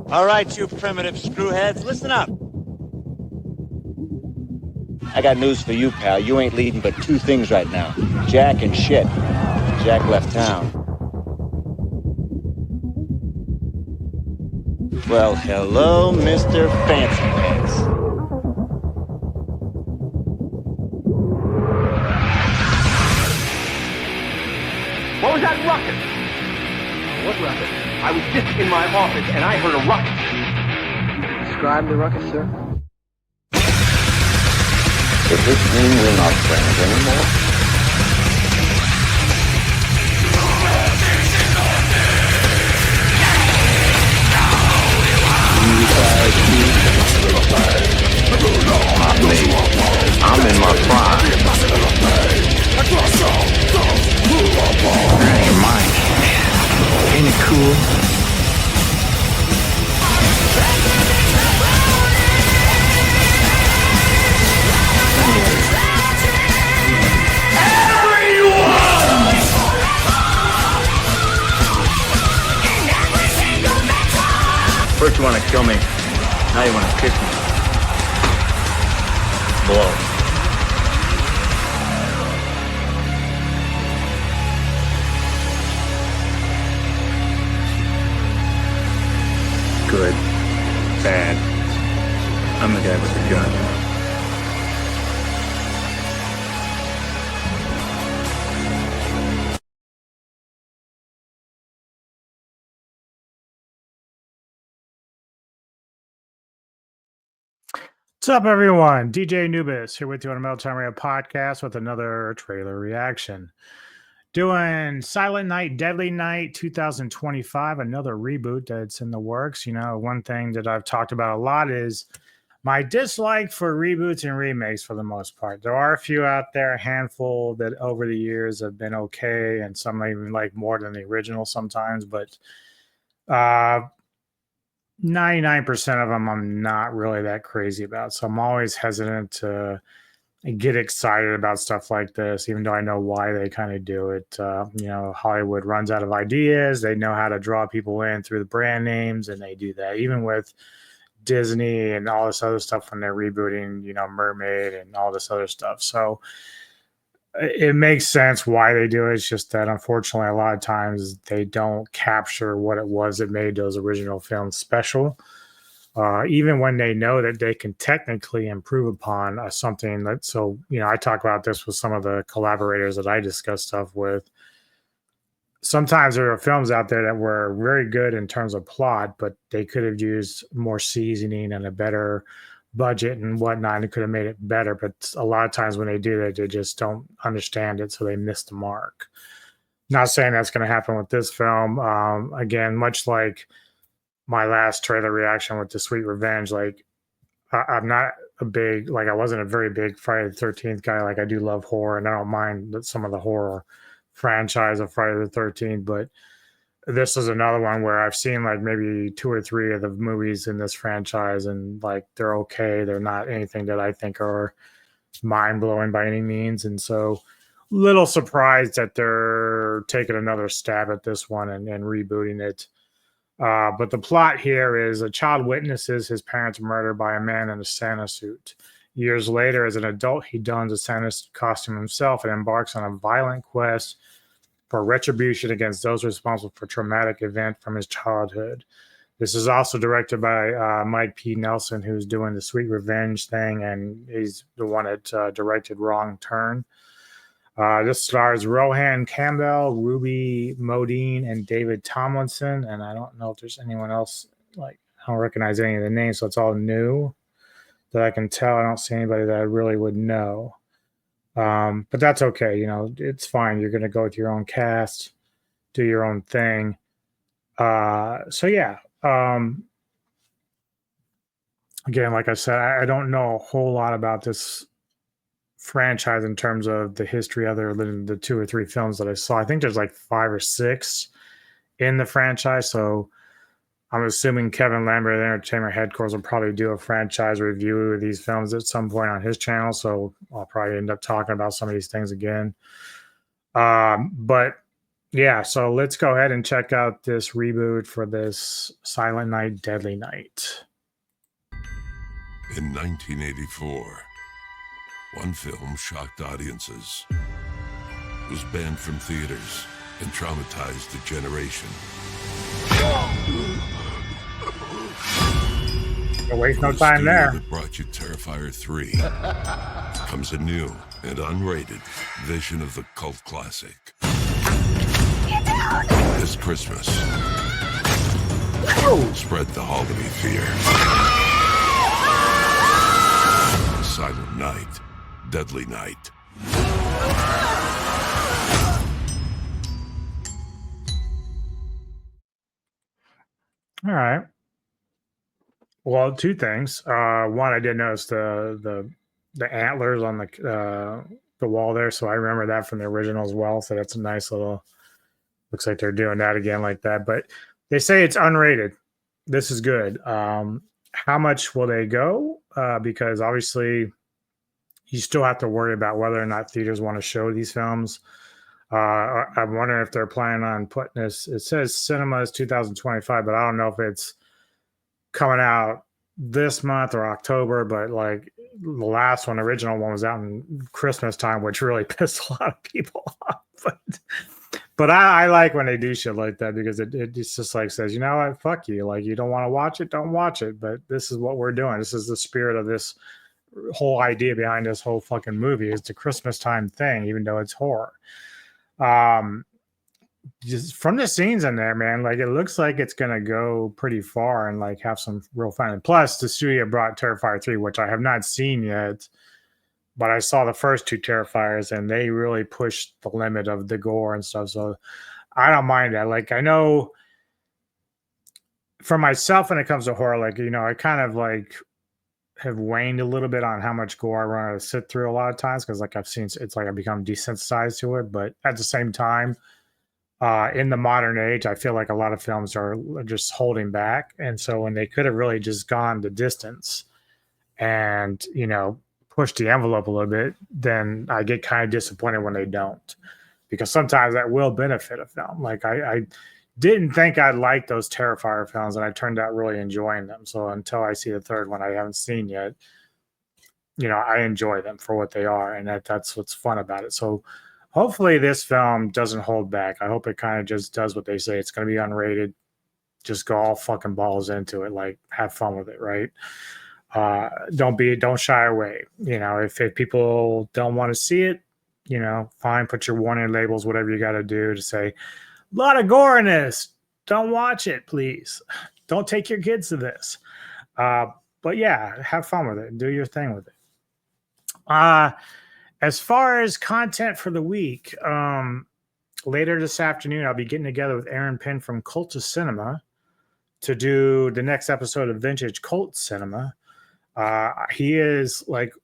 All right, you primitive screwheads, listen up. I got news for you, pal. You ain't leading but two things right now. Jack and shit. Jack left town. Well, hello, Mr. Fancy Pants. What was that ruckus? What ruckus? I was just in my office and I heard a ruckus. Describe the ruckus, sir. Does this mean we're not friends anymore? Not me. I'm in my prime. You're out of your mind. Ain't it cool? First you want to kill me, now you want to kick me. Blow. Good. Bad. I'm the guy with the gun. What's up, everyone? DJ Nubis here with you on a Meltdown Radio podcast with another trailer reaction. Doing Silent Night, Deadly Night 2025, another reboot that's in the works. You know, one thing that I've talked about a lot is my dislike for reboots and remakes for the most part. There are a few out there, a handful that over the years have been okay, and some I even like more than the original sometimes, but 99% of them I'm not really that crazy about. So I'm always hesitant to get excited about stuff like this, even though I know why they kind of do it. You know, Hollywood runs out of ideas. They know how to draw people in through the brand names, and they do that. Even with Disney and all this other stuff when they're rebooting, you know, Mermaid and all this other stuff. So it makes sense why they do it. It's just that unfortunately, a lot of times they don't capture what it was that made those original films special. Even when they know that they can technically improve upon something that, so, you know, I talk about this with some of the collaborators that I discuss stuff with. Sometimes there are films out there that were very good in terms of plot, but they could have used more seasoning and a better budget and whatnot, and it could have made it better. But a lot of times when they do that, they just don't understand it, so they miss the mark. Not saying that's going to happen with this film. Again, much like my last trailer reaction with The Sweet Revenge, like I'm not a big, like I wasn't a very big Friday the 13th guy. Like I do love horror, and I don't mind some of the horror franchise of Friday the 13th, but this is another one where I've seen like maybe 2 or 3 of the movies in this franchise, and like they're okay. They're not anything that I think are mind blowing by any means. And so, little surprised that they're taking another stab at this one and rebooting it. But the plot here is a child witnesses his parents' murder by a man in a Santa suit. Years later, as an adult, he dons a Santa costume himself and embarks on a violent quest for retribution against those responsible for traumatic event from his childhood. This is also directed by Mike P. Nelson, who's doing the Sweet Revenge thing, and he's the one that directed Wrong Turn. This stars Rohan, Campbell, Ruby Modine, and David Tomlinson. And I don't know if there's anyone else, like, I don't recognize any of the names, so it's all new that I can tell. I don't see anybody that I really would know. But that's okay. You know, it's fine. You're going to go with your own cast, do your own thing. So yeah. Again, like I said, I don't know a whole lot about this franchise in terms of the history other than the 2 or 3 films that I saw. I think there's like 5 or 6 in the franchise. So I'm assuming Kevin Lambert at Entertainment Headquarters will probably do a franchise review of these films at some point on his channel. So I'll probably end up talking about some of these things again. But Yeah, so let's go ahead and check out this reboot for this Silent Night, Deadly Night. In 1984, one film shocked audiences, was banned from theaters, and traumatized a generation. Don't waste no The time studio there. that brought you Terrifier 3 comes a new and unrated vision of the cult classic. This Christmas, spread the holiday fear. Silent Night, Deadly Night. All right. Well, two things. One, I did notice the antlers on the wall there, so I remember that from the original as well. So that's a nice little. Looks like they're doing that again like that. But they say it's unrated. This is good. How much will they go? Because obviously, you still have to worry about whether or not theaters want to show these films. I'm wondering if they're planning on putting this. It says cinemas 2025, but I don't know if it's coming out this month or October. But like the last one, original one, was out in Christmas time, which really pissed a lot of people off. But I like when they do shit like that because it's just like says, you know what, fuck you. Like, you don't want to watch it, don't watch it. But this is what we're doing. This is the spirit of this whole idea behind this whole fucking movie is the Christmas time thing, even though it's horror. Just from the scenes in there, man, like it looks like it's gonna go pretty far and like have some real fun. And plus, the studio brought Terrifier 3, which I have not seen yet, but I saw the first two Terrifiers and they really pushed the limit of the gore and stuff. So I don't mind that. Like, I know for myself when it comes to horror, like, you know, I kind of like have waned a little bit on how much gore I want to sit through a lot of times because like I've seen it's like I've become desensitized to it. But at the same time, in the modern age, I feel like a lot of films are just holding back. And so when they could have really just gone the distance and, you know, push the envelope a little bit, then I get kind of disappointed when they don't, because sometimes that will benefit a film. Like I didn't think I'd like those Terrifier films, and I turned out really enjoying them. So until I see the third one I haven't seen yet, you know, I enjoy them for what they are, and that's what's fun about it. So hopefully this film doesn't hold back. I hope it kind of just does what they say. It's going to be unrated. Just go all fucking balls into it. Like, have fun with it, right? Don't shy away. You know, if people don't want to see it, you know, fine, put your warning labels, whatever you got to do to say, a lot of gore in this. Don't watch it, please. Don't take your kids to this. But yeah, have fun with it. Do your thing with it. As far as content for the week, later this afternoon, I'll be getting together with Aaron Penn from Cult of Cinema to do the next episode of Vintage Cult Cinema. He is like,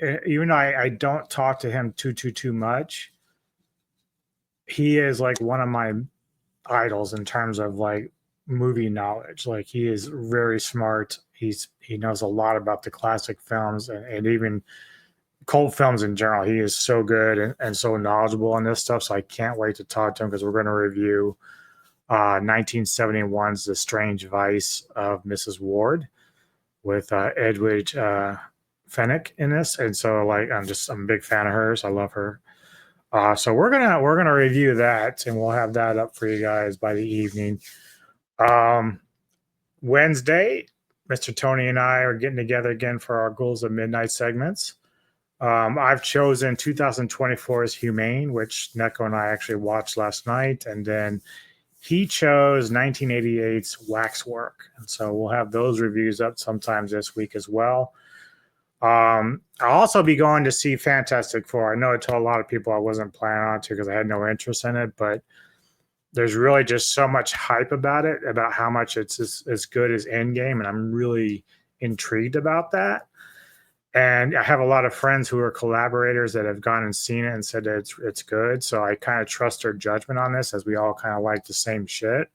even though I don't talk to him too much, he is like one of my idols in terms of like movie knowledge. Like, he is very smart. He knows a lot about the classic films and even cult films in general. He is so good and so knowledgeable on this stuff. So I can't wait to talk to him because we're going to review 1971's The Strange Vice of Mrs. Ward with Edwidge Fenwick in this. And so like I'm a big fan of hers. I love her. So we're gonna review that, and we'll have that up for you guys by the evening. Wednesday, Mr. Tony and I are getting together again for our Ghouls of Midnight segments. I've chosen 2024's Humane, which Neko and I actually watched last night, and then he chose 1988's Waxwork. And so we'll have those reviews up sometimes this week as well. I'll also be going to see Fantastic Four. I know I told a lot of people I wasn't planning on to because I had no interest in it, but there's really just so much hype about it, about how much it's as good as Endgame, and I'm really intrigued about that. And I have a lot of friends who are collaborators that have gone and seen it and said that it's good. So I kind of trust their judgment on this, as we all kind of like the same shit.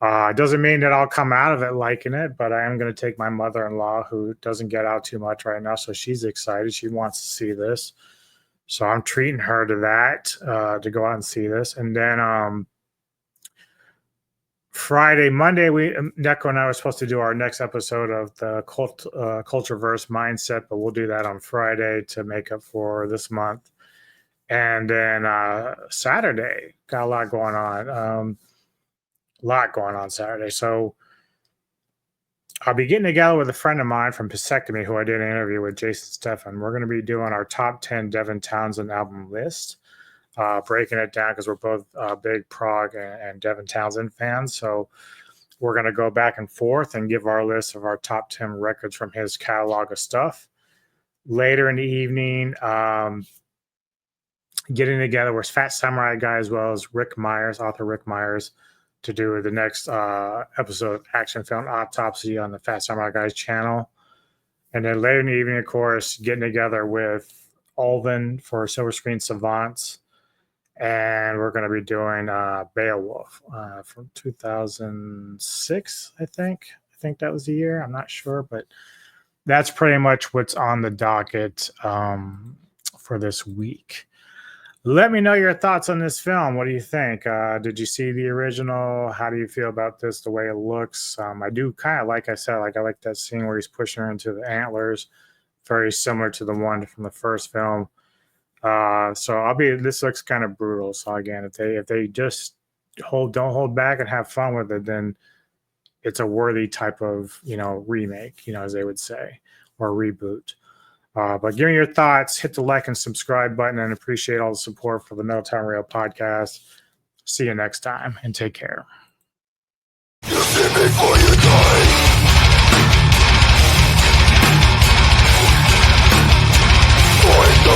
It doesn't mean that I'll come out of it liking it, but I am going to take my mother-in-law, who doesn't get out too much right now. So she's excited. She wants to see this. So I'm treating her to that, to go out and see this. And then Monday, Neko and I were supposed to do our next episode of the Cultureverse Mindset, but we'll do that on Friday to make up for this month. And then Saturday, got a lot going on. Saturday. So I'll be getting together with a friend of mine from Pisectomy, who I did an interview with, Jason Stefan. We're going to be doing our top 10 Devin Townsend album list, breaking it down because we're both big prog and Devin Townsend fans. So we're going to go back and forth and give our list of our top 10 records from his catalog of stuff. Later in the evening, getting together with Fat Samurai Guy as well as author Rick Myers, to do the next episode of Action Film Autopsy on the Fat Samurai Guy's channel. And then later in the evening, of course, getting together with Alvin for Silver Screen Savants. And we're going to be doing Beowulf from 2006, I think. I think that was the year. I'm not sure, but that's pretty much what's on the docket for this week. Let me know your thoughts on this film. What do you think? Did you see the original? How do you feel about this, the way it looks? I do kind of, like I said, I like that scene where he's pushing her into the antlers. Very similar to the one from the first film. This looks kind of brutal. So again, if they just don't hold back and have fun with it, then it's a worthy type of, remake, as they would say, or reboot. But give me your thoughts, hit the like and subscribe button, and appreciate all the support for the No Time Rail podcast. See you next time, and take care. You see me before you die. Find the